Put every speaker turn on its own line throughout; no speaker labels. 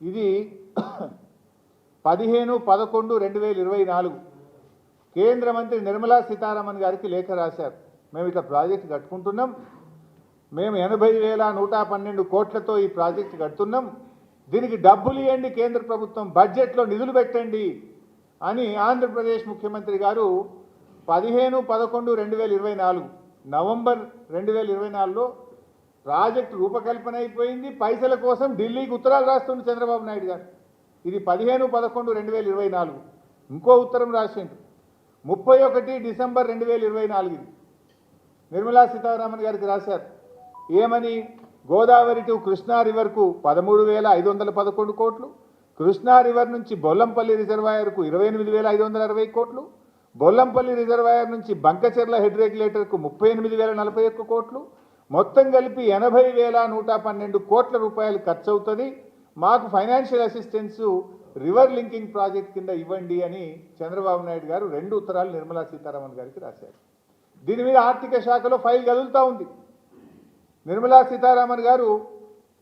ఇది 15/11/2024 కేంద్ర మంత్రి నిర్మలా సీతారామన్ గారికి లేఖ రాశారు. మేము ఇట్లా ప్రాజెక్ట్ కట్టుకుంటున్నాం, మేము 80,112 కోట్లతో ఈ ప్రాజెక్ట్ కడుతున్నాం, దీనికి డబ్బులు ఇవ్వండి, కేంద్ర ప్రభుత్వం బడ్జెట్లో నిధులు పెట్టండి అని ఆంధ్రప్రదేశ్ ముఖ్యమంత్రి గారు 15/11/2024 నవంబర్ 2024లో ప్రాజెక్టు రూపకల్పన అయిపోయింది. పైసల కోసం ఢిల్లీకి ఉత్తరాలు రాస్తుండే చంద్రబాబు నాయుడు గారు. ఇది 15/11/2024. ఇంకో ఉత్తరం రాసిండు 31 డిసెంబర్ 2024. నిర్మలా సీతారామన్ గారికి రాశారు. ఏమని? గోదావరి టు కృష్ణా రివర్కు 13,511 కోట్లు, కృష్ణా రివర్ నుంచి బొల్లంపల్లి రిజర్వాయర్కు 28,560 కోట్లు, బొల్లంపల్లి రిజర్వాయర్ నుంచి బంకచెర్ల హెడ్ రెగ్యులేటర్కు 38,041 కోట్లు, మొత్తం కలిపి 80,112 కోట్ల రూపాయలు ఖర్చు అవుతుంది. మాకు financial assistance river linking project కింద ఇవ్వండి అని చంద్రబాబు నాయుడు గారు 2 ఉత్తరాలు నిర్మలా సీతారామన్ గారికి రాశారు. దీని మీద ఆర్థిక శాఖలో ఫైల్ కదులుతూ ఉంది. నిర్మలా సీతారామన్ గారు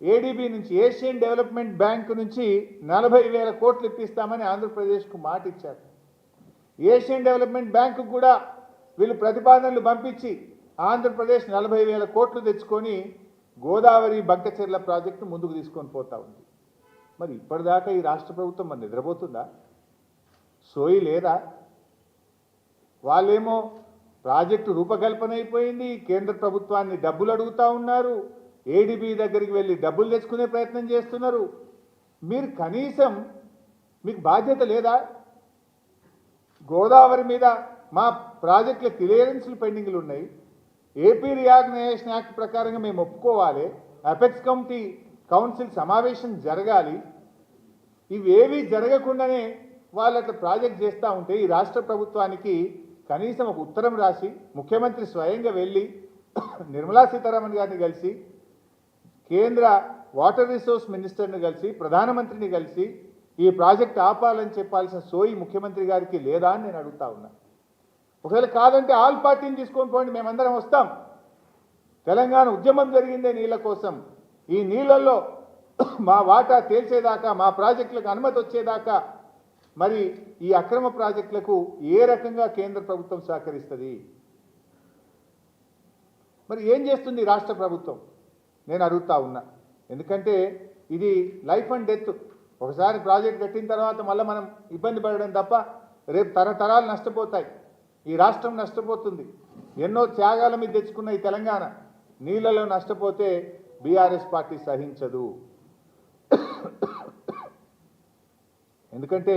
ఏడీబీ నుంచి, ఏషియన్ డెవలప్మెంట్ బ్యాంక్ నుంచి 40,000 కోట్లు ఇప్పిస్తామని ఆంధ్రప్రదేశ్కు మాట ఇచ్చారు. ఏషియన్ డెవలప్మెంట్ బ్యాంకు కూడా వీళ్ళు ప్రతిపాదనలు పంపించి ఆంధ్రప్రదేశ్ 40,000 కోట్లు తెచ్చుకొని గోదావరి బంకచెర్ల ప్రాజెక్టు ముందుకు తీసుకొని పోతా ఉంది. మరి ఇప్పటిదాకా ఈ రాష్ట్ర ప్రభుత్వం మరి నిద్రపోతుందా? సోయి లేదా? వాళ్ళేమో ప్రాజెక్టు రూపకల్పన అయిపోయింది, కేంద్ర ప్రభుత్వాన్ని డబ్బులు అడుగుతూ ఉన్నారు, ఏడీబీ దగ్గరికి వెళ్ళి డబ్బులు తెచ్చుకునే ప్రయత్నం చేస్తున్నారు. మీరు కనీసం మీకు బాధ్యత లేదా? గోదావరి మీద మా ప్రాజెక్టుల క్లియరెన్స్లు పెండింగ్లు ఉన్నాయి. ఏపీ రియాగ్నైజేషన్ యాక్ట్ ప్రకారంగా మేము ఒప్పుకోవాలి, అపెక్స్ కౌన్సిల్ సమావేశం జరగాలి. ఇవేవి జరగకుండానే వాళ్ళు అట్లా ప్రాజెక్ట్ చేస్తూ ఉంటే ఈ రాష్ట్ర ప్రభుత్వానికి కనీసం ఒక ఉత్తరం రాసి ముఖ్యమంత్రి స్వయంగా వెళ్ళి నిర్మలా సీతారామన్ గారిని కలిసి, కేంద్ర వాటర్ రిసోర్స్ మినిస్టర్ని కలిసి, ప్రధానమంత్రిని కలిసి ఈ ప్రాజెక్ట్ ఆపాలని చెప్పాల్సిన సోయి ముఖ్యమంత్రి గారికి లేదా అని నేను అడుగుతా ఉన్నా. ఒకవేళ కాదంటే ఆల్ పార్టీని తీసుకొని పోండి, మేమందరం వస్తాం. తెలంగాణ ఉద్యమం జరిగిందే నీళ్ళ కోసం. ఈ నీళ్ళల్లో మా వాటా తేల్చేదాకా, మా ప్రాజెక్టులకు అనుమతి వచ్చేదాకా మరి ఈ అక్రమ ప్రాజెక్టులకు ఏ రకంగా కేంద్ర ప్రభుత్వం సహకరిస్తుంది? మరి ఏం చేస్తుంది రాష్ట్ర ప్రభుత్వం? నేను అడుగుతా ఉన్నా. ఎందుకంటే ఇది లైఫ్ అండ్ డెత్. ఒకసారి ప్రాజెక్ట్ కట్టిన తర్వాత మళ్ళీ మనం ఇబ్బంది పడడం తప్ప రేపు తరతరాలు నష్టపోతాయి, ఈ రాష్ట్రం నష్టపోతుంది. ఎన్నో త్యాగాల మీద తెచ్చుకున్న ఈ తెలంగాణ నీళ్ళలో నష్టపోతే బీఆర్ఎస్ పార్టీ సహించదు. ఎందుకంటే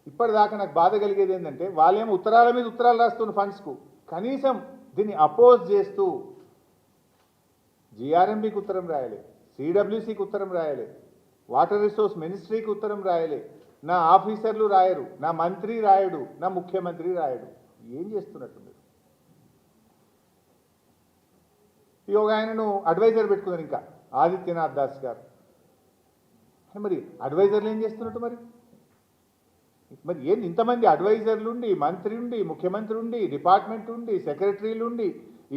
ఇప్పటిదాకా నాకు బాధ కలిగేది ఏంటంటే వాళ్ళేమో ఉత్తరాల మీద ఉత్తరాలు రాస్తున్న ఫండ్స్కు కనీసం దీన్ని అపోజ్ చేస్తూ జీఆర్ఎంబీకి ఉత్తరం రాయాలి, సిడబ్ల్యూసీకి ఉత్తరం రాయాలి, వాటర్ రిసోర్స్ మినిస్ట్రీకి ఉత్తరం రాయాలి. నా ఆఫీసర్లు రాయరు, నా మంత్రి రాయడు, నా ముఖ్యమంత్రి రాయడు. ఏం చేస్తున్నట్టు? ఒక ఆయనను అడ్వైజర్ పెట్టుకున్నారు, ఇంకా ఆదిత్యనాథ్ దాస్ గారు. మరి అడ్వైజర్లు ఏం చేస్తున్నట్టు? మరి ఏంది ఇంతమంది అడ్వైజర్లు ఉండి, మంత్రి ఉండి, ముఖ్యమంత్రి ఉండి, డిపార్ట్మెంట్ ఉండి, సెక్రటరీలు ఉండి,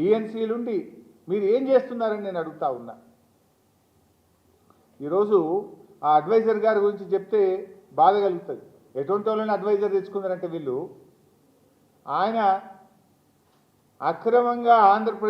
ఈఎన్సీలు ఉండి మీరు ఏం చేస్తున్నారని నేను అడుగుతా ఉన్నా. ఈరోజు ఆ అడ్వైజర్ గారి గురించి చెప్తే బాధ కలుగుతుంది. ఎటువంటి వాళ్ళని అడ్వైజర్ తెచ్చుకున్నారంటే వీళ్ళు, ఆయన అక్రమంగా ఆంధ్రప్రదేశ్